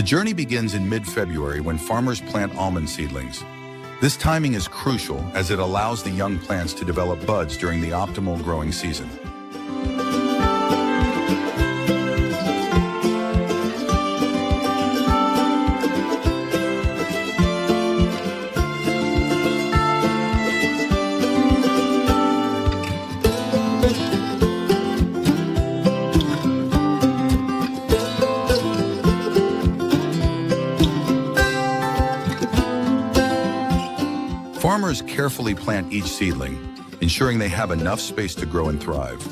The journey begins in mid-February when farmers plant almond seedlings. This timing is crucial as it allows the young plants to develop buds during the optimal growing season. Farmers carefully plant each seedling, ensuring they have enough space to grow and thrive.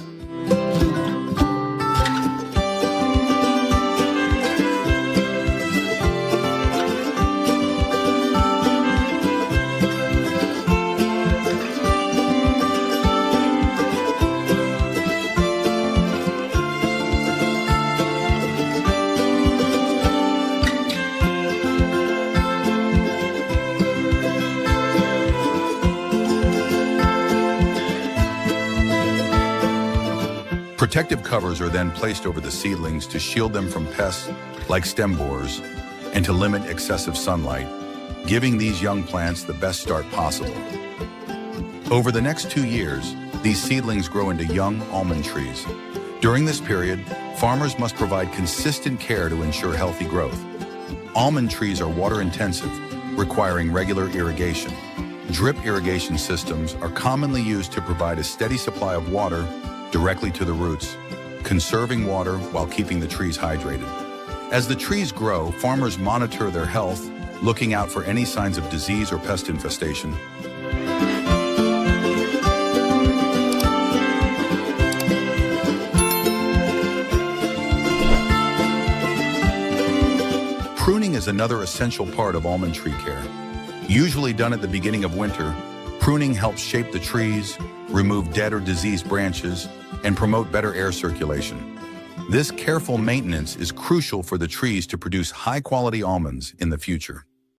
Protective covers are then placed over the seedlings to shield them from pests like stem borers and to limit excessive sunlight, giving these young plants the best start possible. Over the next 2 years, these seedlings grow into young almond trees. During this period, farmers must provide consistent care to ensure healthy growth. Almond trees are water-intensive, requiring regular irrigation. Drip irrigation systems are commonly used to provide a steady supply of water directly to the roots, conserving water while keeping the trees hydrated. As the trees grow, farmers monitor their health, looking out for any signs of disease or pest infestation. Pruning is another essential part of almond tree care. Usually done at the beginning of winter, pruning helps shape the trees, remove dead or diseased branches, and promote better air circulation. This careful maintenance is crucial for the trees to produce high-quality almonds in the future.